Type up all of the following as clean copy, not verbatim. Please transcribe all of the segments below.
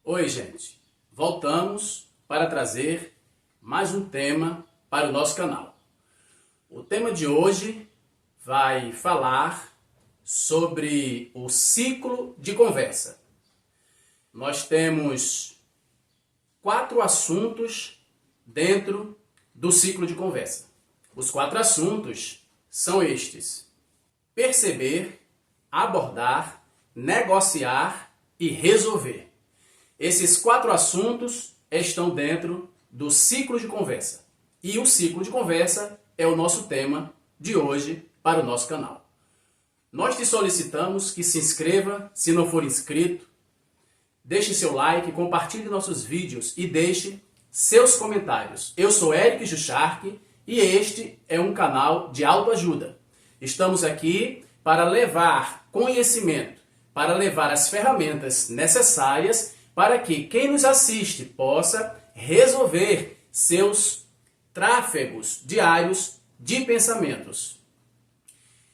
Oi, gente. Voltamos para trazer mais um tema para o nosso canal. O tema de hoje vai falar sobre o ciclo de conversa. Nós temos 4 assuntos dentro do ciclo de conversa. Os 4 assuntos são estes: perceber, abordar, negociar e resolver. Esses 4 assuntos estão dentro do ciclo de conversa. E o ciclo de conversa é o nosso tema de hoje para o nosso canal. Nós te solicitamos que se inscreva, se não for inscrito, deixe seu like, compartilhe nossos vídeos e deixe seus comentários. Eu sou Eric Jucharque e este é um canal de autoajuda. Estamos aqui para levar conhecimento, para levar as ferramentas necessárias para que quem nos assiste possa resolver seus tráfegos diários de pensamentos.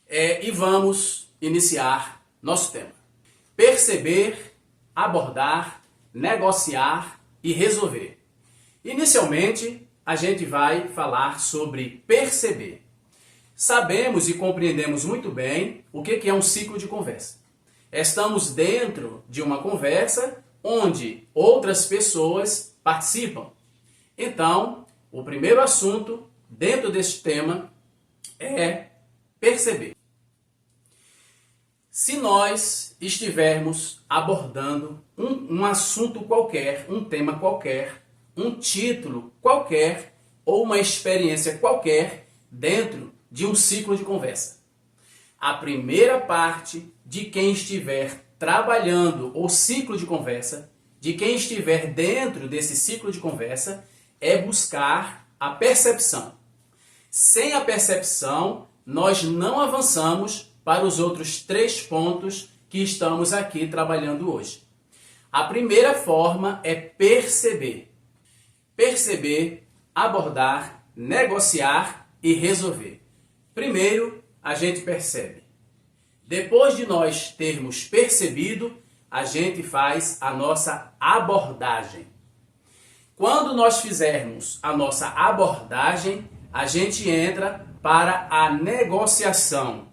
E vamos iniciar nosso tema. Perceber, abordar, negociar e resolver. Inicialmente, a gente vai falar sobre perceber. Sabemos e compreendemos muito bem o que é um ciclo de conversa. Estamos dentro de uma conversa onde outras pessoas participam. Então, o primeiro assunto dentro deste tema é perceber. Se nós estivermos abordando um assunto qualquer, um tema qualquer, um título qualquer ou uma experiência qualquer dentro de um ciclo de conversa, a primeira parte de quem estiver trabalhando o ciclo de conversa, de quem estiver dentro desse ciclo de conversa, é buscar a percepção. Sem a percepção, nós não avançamos para os outros 3 pontos que estamos aqui trabalhando hoje. A primeira forma é perceber. Perceber, abordar, negociar e resolver. Primeiro, a gente percebe. Depois de nós termos percebido, a gente faz a nossa abordagem. Quando nós fizermos a nossa abordagem, a gente entra para a negociação.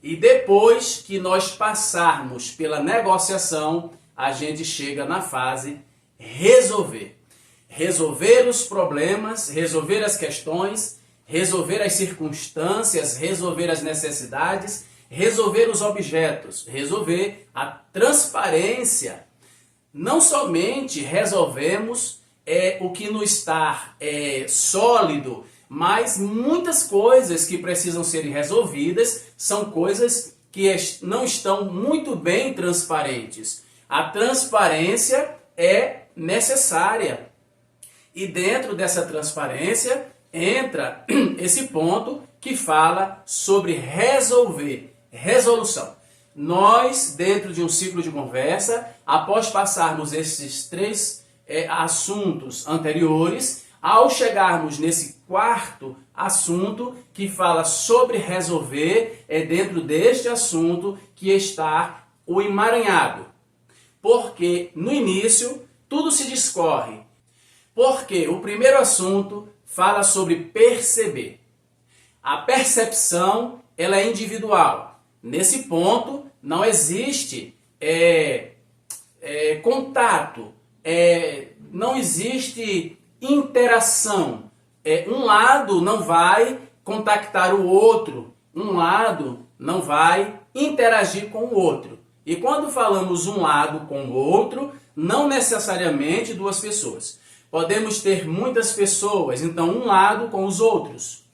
E depois que nós passarmos pela negociação, a gente chega na fase resolver. Resolver os problemas, resolver as questões, resolver as circunstâncias, resolver as necessidades, resolver os objetos, resolver a transparência. Não somente resolvemos o que não está sólido, mas muitas coisas que precisam ser resolvidas são coisas que não estão muito bem transparentes. A transparência é necessária. E dentro dessa transparência entra esse ponto que fala sobre resolver, resolução. Nós, dentro de um ciclo de conversa, após passarmos esses 3 assuntos anteriores, ao chegarmos nesse 4º assunto que fala sobre resolver, é dentro deste assunto que está o emaranhado. Porque no início tudo se discorre. Porque o primeiro assunto fala sobre perceber. A percepção, ela é individual. Nesse ponto, não existe contato, não existe interação. Um lado não vai contactar o outro, um lado não vai interagir com o outro. E quando falamos um lado com o outro, não necessariamente 2 pessoas. Podemos ter muitas pessoas, então um lado com os outros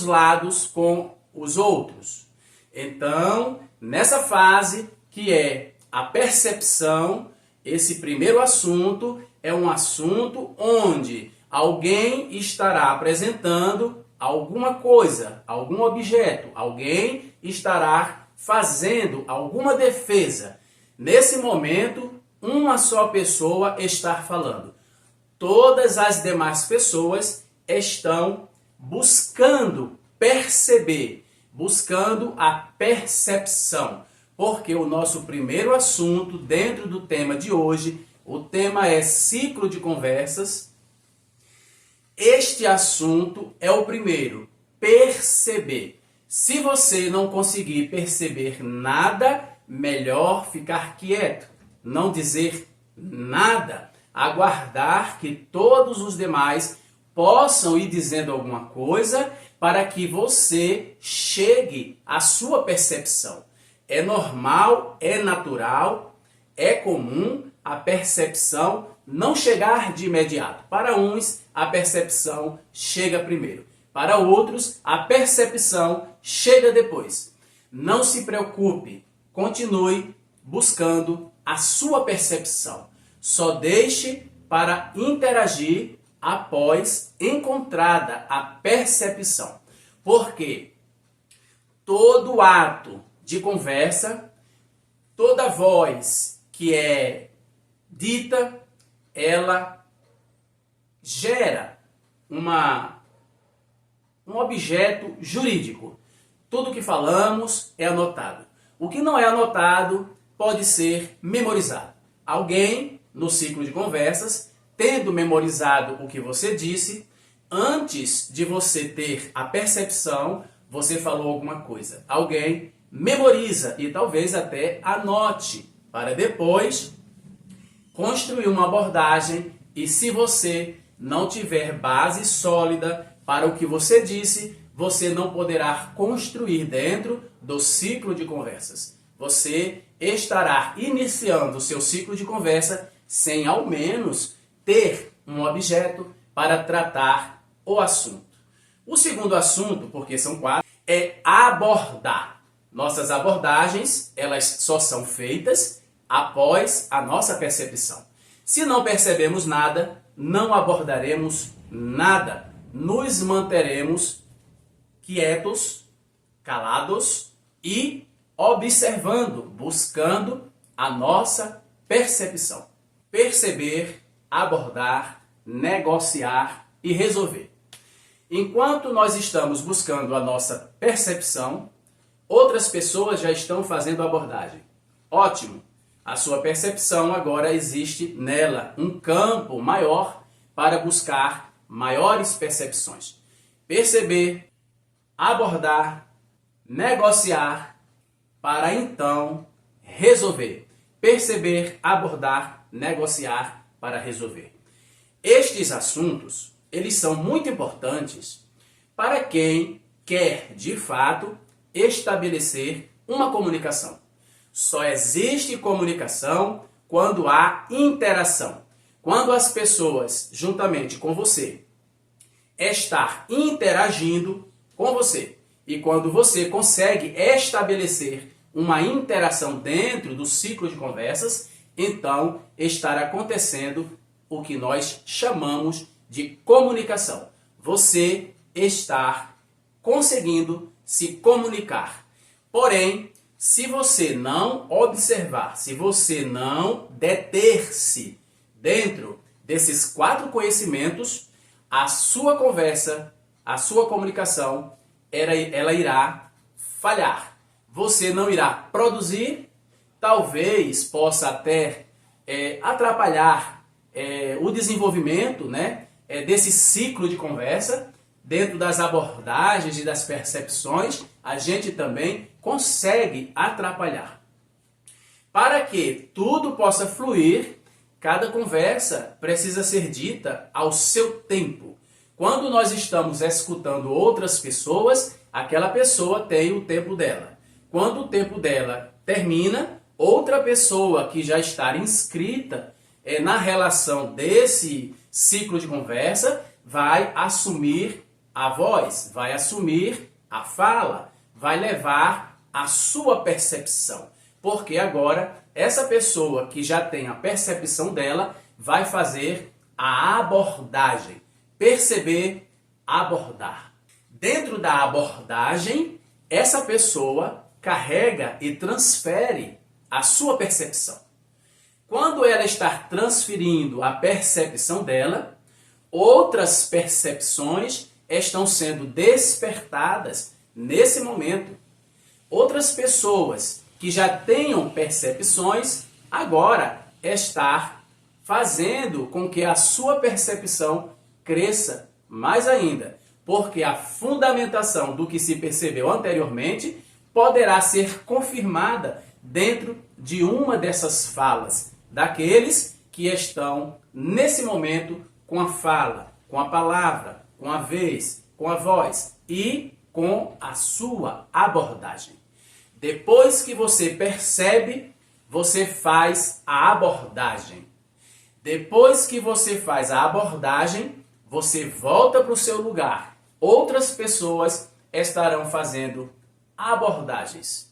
lados com os outros. Então, nessa fase que é a percepção, esse primeiro assunto é um assunto onde alguém estará apresentando alguma coisa, algum objeto, alguém estará fazendo alguma defesa. Nesse momento, uma só pessoa está falando. Todas as demais pessoas estão buscando perceber, buscando a percepção. porque o nosso primeiro assunto dentro do tema de hoje, o tema é ciclo de conversas. Este assunto é o primeiro, perceber. Se você não conseguir perceber nada, melhor ficar quieto, não dizer nada, aguardar que todos os demais possam ir dizendo alguma coisa para que você chegue à sua percepção. É normal, é natural, é comum a percepção não chegar de imediato. Para uns, a percepção chega primeiro. Para outros, a percepção chega depois. Não se preocupe, continue buscando a sua percepção. Só deixe para interagir após encontrada a percepção. Porque todo ato de conversa, toda voz que é dita, ela gera um objeto jurídico. Tudo que falamos é anotado. O que não é anotado pode ser memorizado. Alguém, no ciclo de conversas, tendo memorizado o que você disse, antes de você ter a percepção, você falou alguma coisa. Alguém memoriza e talvez até anote para depois construir uma abordagem, e se você não tiver base sólida para o que você disse, você não poderá construir dentro do ciclo de conversas. Você estará iniciando o seu ciclo de conversa sem ao menos ter um objeto para tratar o assunto. O segundo assunto, porque são 4, é abordar. Nossas abordagens, elas só são feitas após a nossa percepção. Se não percebemos nada, não abordaremos nada. Nos manteremos quietos, calados e observando, buscando a nossa percepção. Perceber, abordar, negociar e resolver. Enquanto nós estamos buscando a nossa percepção, outras pessoas já estão fazendo a abordagem. Ótimo! A sua percepção agora existe nela um campo maior para buscar maiores percepções. Perceber, abordar, negociar, para então resolver. Perceber, abordar, negociar para resolver. Estes assuntos, eles são muito importantes para quem quer, de fato, estabelecer uma comunicação. Só existe comunicação quando há interação. Quando as pessoas, juntamente com você, estar interagindo com você, e quando você consegue estabelecer uma interação dentro do ciclo de conversas, então estará acontecendo o que nós chamamos de comunicação. Você estar conseguindo se comunicar. Porém, se você não observar, se você não deter-se dentro desses 4 conhecimentos, a sua conversa, a sua comunicação, ela irá falhar. Você não irá produzir, talvez possa até atrapalhar o desenvolvimento, né, desse ciclo de conversa. Dentro das abordagens e das percepções, a gente também consegue atrapalhar. Para que tudo possa fluir, cada conversa precisa ser dita ao seu tempo. Quando nós estamos escutando outras pessoas, aquela pessoa tem o tempo dela. Quando o tempo dela termina, outra pessoa que já está inscrita na relação desse ciclo de conversa vai assumir a voz, vai assumir a fala, vai levar a sua percepção. Porque agora, essa pessoa que já tem a percepção dela, vai fazer a abordagem. Perceber, abordar. Dentro da abordagem, essa pessoa carrega e transfere a sua percepção. Quando ela está transferindo a percepção dela, outras percepções estão sendo despertadas nesse momento. Outras pessoas que já tenham percepções, agora estar fazendo com que a sua percepção cresça mais ainda, porque a fundamentação do que se percebeu anteriormente poderá ser confirmada dentro de uma dessas falas, daqueles que estão nesse momento com a fala, com a palavra, com a vez, com a voz e com a sua abordagem. Depois que você percebe, você faz a abordagem. Depois que você faz a abordagem, você volta para o seu lugar. Outras pessoas estarão fazendo abordagens.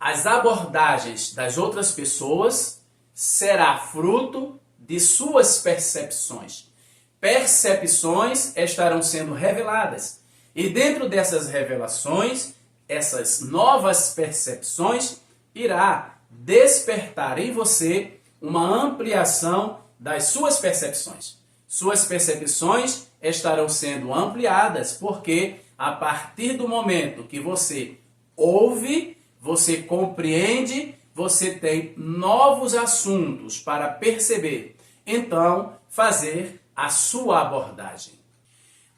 As abordagens das outras pessoas será fruto de suas percepções. Percepções estarão sendo reveladas. E dentro dessas revelações, essas novas percepções irá despertar em você uma ampliação das suas percepções. Suas percepções estarão sendo ampliadas porque a partir do momento que você ouve, você compreende, você tem novos assuntos para perceber. Então, fazer a sua abordagem.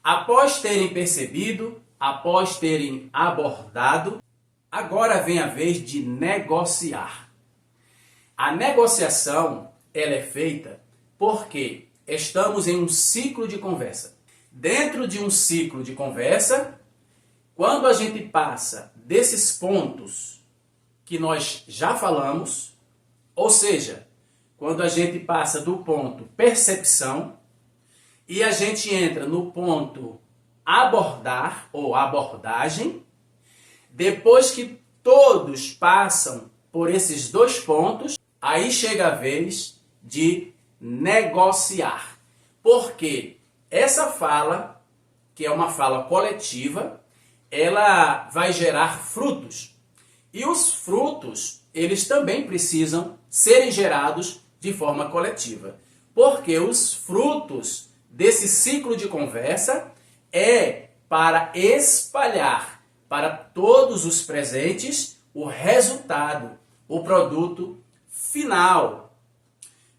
Após terem percebido, após terem abordado, agora vem a vez de negociar. A negociação, ela é feita porque estamos em um ciclo de conversa. Dentro de um ciclo de conversa, quando a gente passa desses pontos que nós já falamos, ou seja, quando a gente passa do ponto percepção e a gente entra no ponto abordar ou abordagem, depois que todos passam por esses dois pontos, aí chega a vez de negociar. Porque essa fala, que é uma fala coletiva, ela vai gerar frutos. E os frutos, eles também precisam serem gerados de forma coletiva. Porque os frutos desse ciclo de conversa é para espalhar para todos os presentes o resultado, o produto final.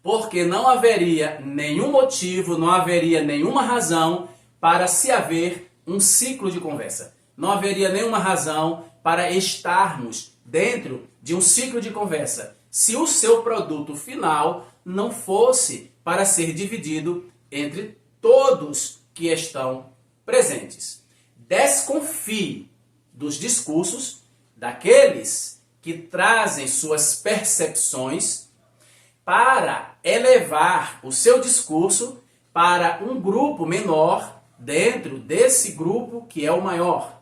Porque não haveria nenhum motivo, não haveria nenhuma razão para se haver um ciclo de conversa. Não haveria nenhuma razão para estarmos dentro de um ciclo de conversa se o seu produto final não fosse para ser dividido entre todos que estão presentes. Desconfie dos discursos daqueles que trazem suas percepções para elevar o seu discurso para um grupo menor dentro desse grupo que é o maior.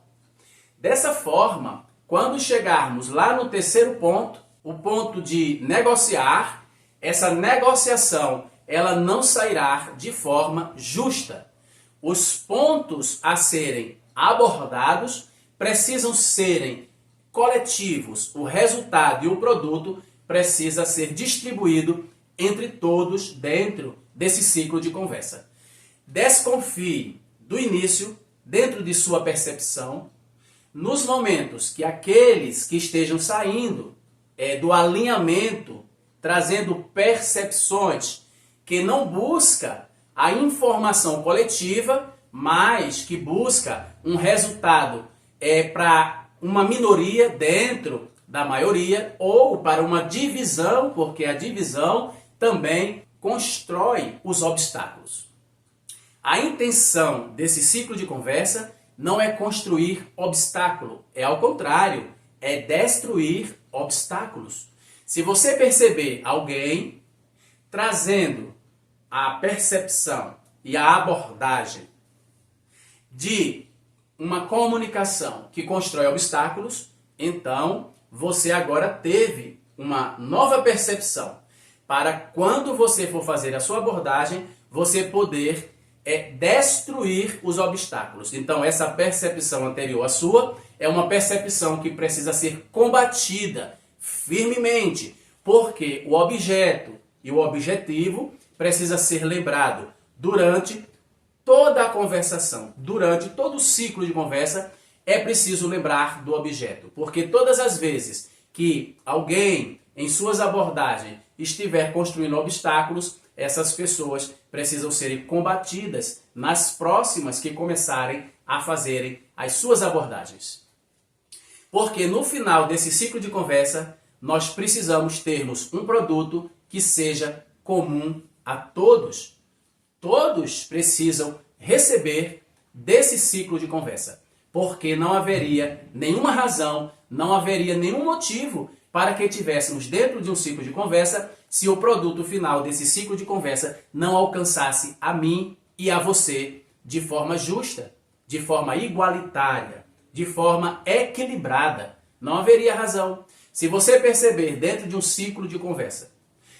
Dessa forma, quando chegarmos lá no terceiro ponto, o ponto de negociar, essa negociação ela não sairá de forma justa. Os pontos a serem abordados precisam serem coletivos. O resultado e o produto precisa ser distribuído entre todos dentro desse ciclo de conversa. Desconfie do início, dentro de sua percepção, nos momentos que aqueles que estejam saindo do alinhamento, trazendo percepções, que não busca a informação coletiva, mas que busca um resultado para uma minoria dentro da maioria, ou para uma divisão, porque a divisão também constrói os obstáculos. A intenção desse ciclo de conversa não é construir obstáculo, é ao contrário, é destruir obstáculos. Se você perceber alguém trazendo a percepção e a abordagem de uma comunicação que constrói obstáculos, então você agora teve uma nova percepção para quando você for fazer a sua abordagem, você poder destruir os obstáculos. Então essa percepção anterior à sua é uma percepção que precisa ser combatida firmemente, porque o objeto e o objetivo precisa ser lembrado durante toda a conversação, durante todo o ciclo de conversa, é preciso lembrar do objeto, porque todas as vezes que alguém em suas abordagens estiver construindo obstáculos, essas pessoas precisam ser combatidas nas próximas que começarem a fazerem as suas abordagens. Porque no final desse ciclo de conversa, nós precisamos termos um produto que seja comum a todos. Todos precisam receber desse ciclo de conversa, porque não haveria nenhuma razão, não haveria nenhum motivo para que tivéssemos dentro de um ciclo de conversa se o produto final desse ciclo de conversa não alcançasse a mim e a você de forma justa, de forma igualitária, de forma equilibrada. Não haveria razão. Se você perceber dentro de um ciclo de conversa,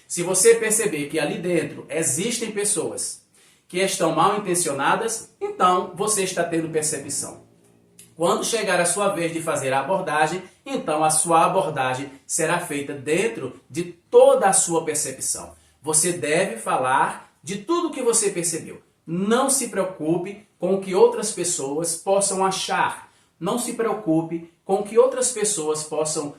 se você perceber que ali dentro existem pessoas que estão mal intencionadas, então você está tendo percepção. Quando chegar a sua vez de fazer a abordagem, então a sua abordagem será feita dentro de toda a sua percepção. Você deve falar de tudo que você percebeu. Não se preocupe com o que outras pessoas possam achar. Não se preocupe com o que outras pessoas possam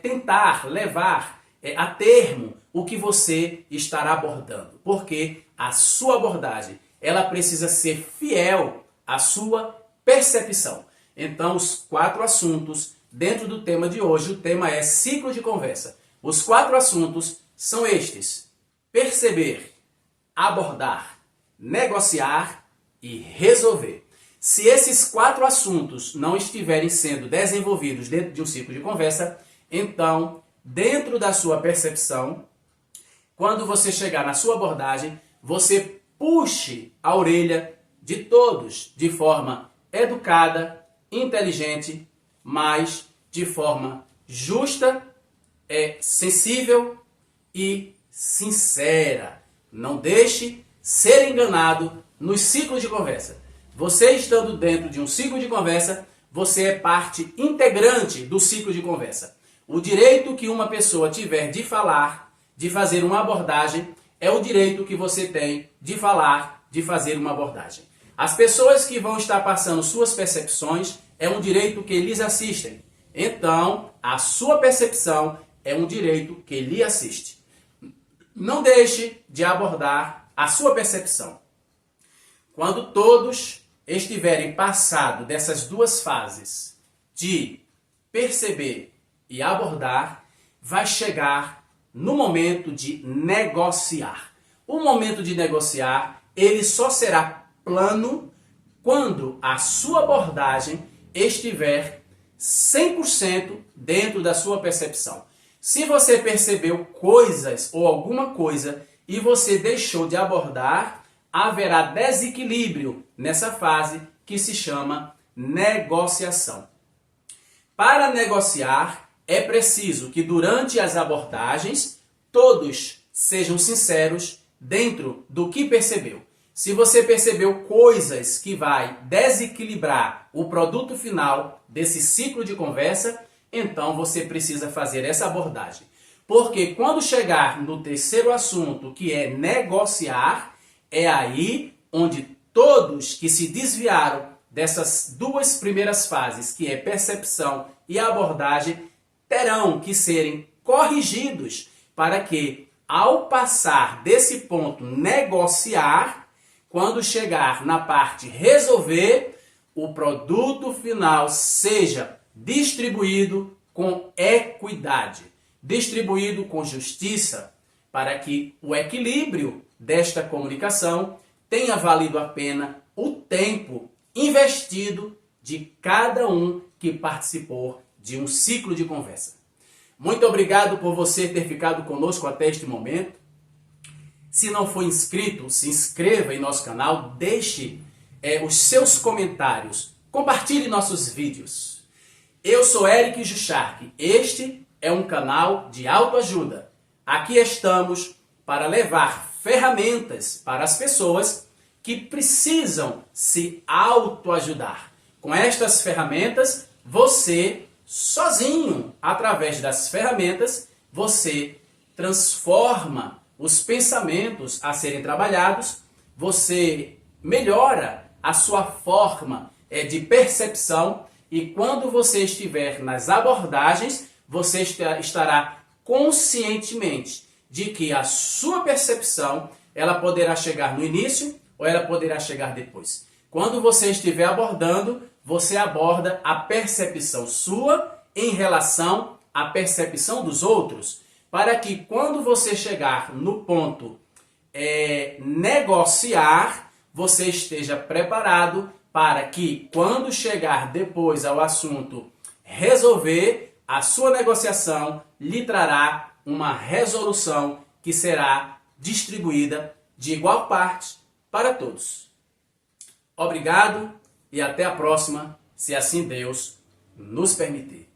tentar levar a termo o que você estará abordando. Porque a sua abordagem, ela precisa ser fiel à sua percepção. Então, os 4 assuntos dentro do tema de hoje, o tema é ciclo de conversa. Os 4 assuntos são estes: perceber, abordar, negociar e resolver. Se esses 4 assuntos não estiverem sendo desenvolvidos dentro de um ciclo de conversa, então, dentro da sua percepção, quando você chegar na sua abordagem, você puxe a orelha de todos de forma educada, inteligente, mas de forma justa, sensível e sincera. Não deixe ser enganado nos ciclos de conversa. Você estando dentro de um ciclo de conversa, você é parte integrante do ciclo de conversa. O direito que uma pessoa tiver de falar, de fazer uma abordagem, é o direito que você tem de falar, de fazer uma abordagem. As pessoas que vão estar passando suas percepções é um direito que lhes assistem. Então, a sua percepção é um direito que lhe assiste. Não deixe de abordar a sua percepção. Quando todos estiverem passado dessas 2 fases de perceber e abordar, vai chegar no momento de negociar. O momento de negociar, ele só será plano quando a sua abordagem estiver 100% dentro da sua percepção. Se você percebeu coisas ou alguma coisa e você deixou de abordar, haverá desequilíbrio nessa fase que se chama negociação. Para negociar, é preciso que durante as abordagens todos sejam sinceros dentro do que percebeu. Se você percebeu coisas que vai desequilibrar o produto final desse ciclo de conversa, então você precisa fazer essa abordagem. Porque quando chegar no terceiro assunto, que é negociar, é aí onde todos que se desviaram dessas 2 primeiras fases, que é percepção e abordagem, terão que serem corrigidos para que, ao passar desse ponto negociar, quando chegar na parte resolver, o produto final seja distribuído com equidade, distribuído com justiça, para que o equilíbrio desta comunicação tenha valido a pena o tempo investido de cada um que participou de um ciclo de conversa. Muito obrigado por você ter ficado conosco até este momento. Se não for inscrito, se inscreva em nosso canal, deixe os seus comentários, compartilhe nossos vídeos. Eu sou Eric Juchark, este é um canal de autoajuda. Aqui estamos para levar ferramentas para as pessoas que precisam se autoajudar. Com estas ferramentas, você, sozinho, através das ferramentas, você transforma os pensamentos a serem trabalhados, você melhora a sua forma de percepção e quando você estiver nas abordagens, você estará conscientemente de que a sua percepção, ela poderá chegar no início ou ela poderá chegar depois. Quando você estiver abordando, você aborda a percepção sua em relação à percepção dos outros, para que quando você chegar no ponto negociar, você esteja preparado para que quando chegar depois ao assunto resolver, a sua negociação lhe trará uma resolução que será distribuída de igual parte para todos. Obrigado e até a próxima, se assim Deus nos permitir.